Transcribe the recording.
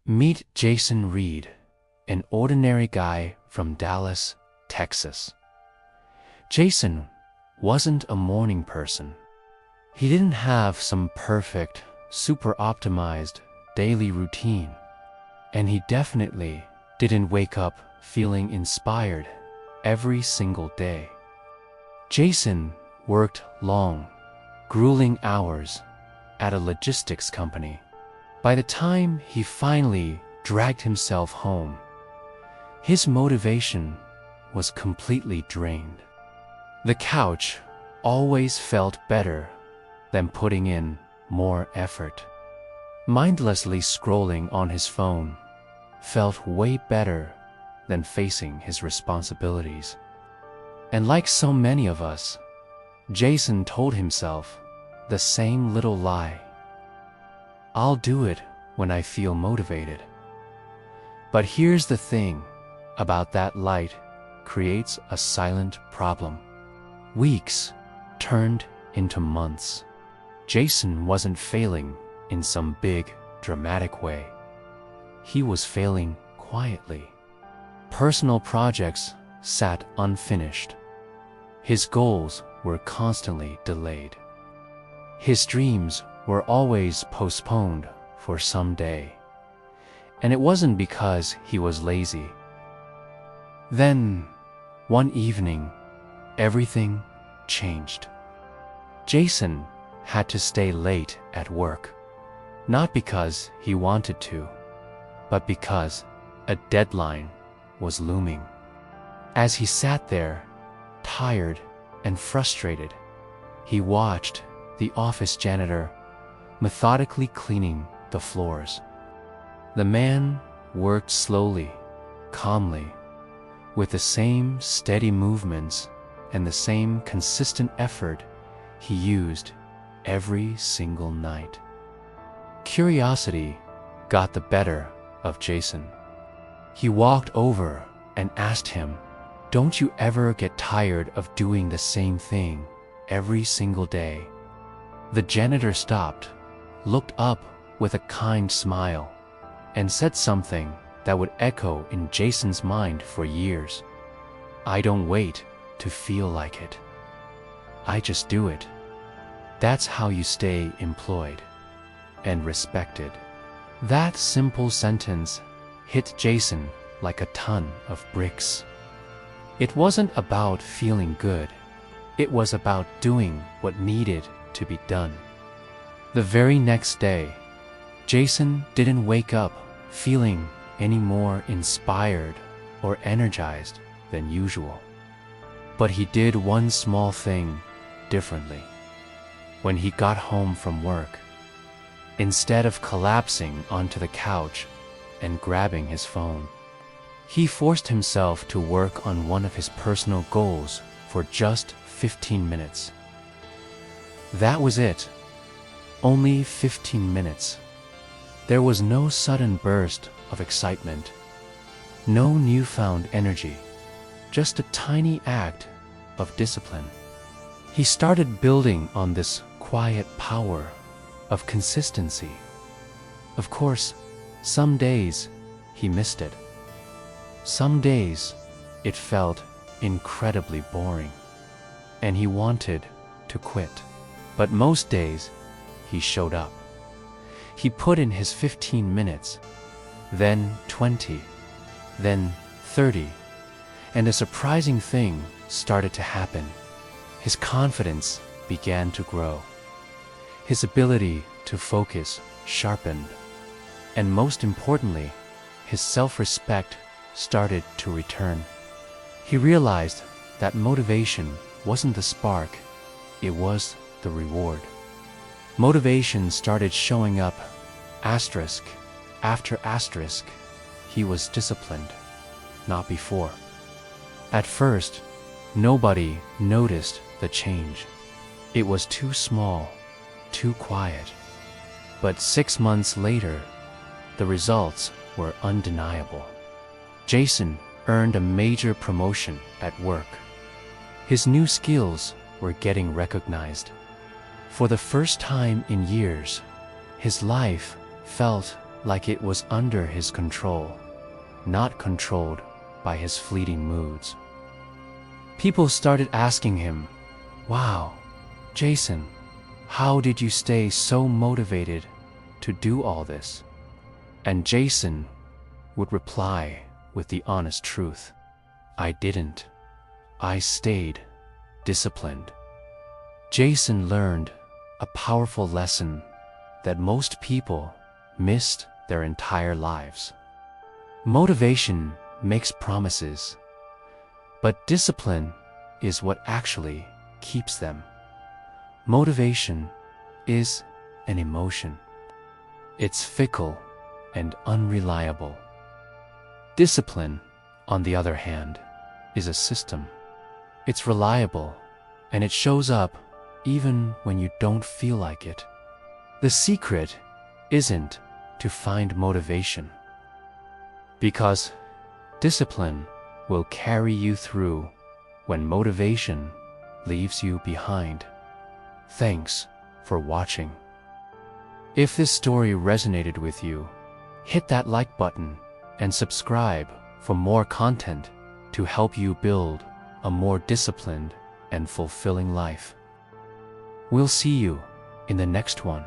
Meet Jason Reed, an ordinary guy from Dallas, Texas. Jason wasn't a morning person. He didn't have some perfect, super optimized daily routine. And he definitely didn't wake up feeling inspired every single day. Jason worked long, grueling hours at a logistics company. By the time he finally dragged himself home, his motivation was completely drained. The couch always felt better than putting in more effort. Mindlessly scrolling on his phone felt way better than facing his responsibilities. And like so many of us, Jason told himself the same little lie. I'll do it when I feel motivated. But here's the thing about that light creates a silent problem. Weeks turned into months. Jason wasn't failing in some big, dramatic way. He was failing quietly. Personal projects sat unfinished. His goals were constantly delayed. His dreams were always postponed for some day. And it wasn't because he was lazy. Then, one evening, everything changed. Jason had to stay late at work, not because he wanted to, but because a deadline was looming. As he sat there, tired and frustrated, he watched the office janitor methodically cleaning the floors. The man worked slowly, calmly, with the same steady movements and the same consistent effort he used every single night. Curiosity got the better of Jason. He walked over and asked him, "Don't you ever get tired of doing the same thing every single day?" The janitor stopped, looked up with a kind smile, and said something that would echo in Jason's mind for years. "I don't wait to feel like it. I just do it. That's how you stay employed and respected." That simple sentence hit Jason like a ton of bricks. It wasn't about feeling good. It was about doing what needed to be done. The very next day, Jason didn't wake up feeling any more inspired or energized than usual. But he did one small thing differently. When he got home from work, instead of collapsing onto the couch and grabbing his phone, he forced himself to work on one of his personal goals for just 15 minutes. That was it. Only 15 minutes. There was no sudden burst of excitement, no newfound energy, just a tiny act of discipline. He started building on this quiet power of consistency. Of course, some days he missed it. Some days it felt incredibly boring, and he wanted to quit. But most days he showed up. He put in his 15 minutes, then 20, then 30, and a surprising thing started to happen. His confidence began to grow. His ability to focus sharpened. And most importantly, his self-respect started to return. He realized that motivation wasn't the spark, it was the reward. Motivation started showing up, asterisk after asterisk. He was disciplined, not before. At first, nobody noticed the change. It was too small, too quiet. But 6 months later, the results were undeniable. Jason earned a major promotion at work. His new skills were getting recognized. For the first time in years, his life felt like it was under his control, not controlled by his fleeting moods. People started asking him, "Wow, Jason, how did you stay so motivated to do all this?" And Jason would reply with the honest truth, "I didn't. I stayed disciplined." Jason learned a powerful lesson that most people missed their entire lives. Motivation makes promises, but discipline is what actually keeps them. Motivation is an emotion. It's fickle and unreliable. Discipline, on the other hand, is a system. It's reliable, and it shows up even when you don't feel like it. The secret isn't to find motivation, because discipline will carry you through when motivation leaves you behind. Thanks for watching. If this story resonated with you, hit that like button and subscribe for more content to help you build a more disciplined and fulfilling life. We'll see you in the next one.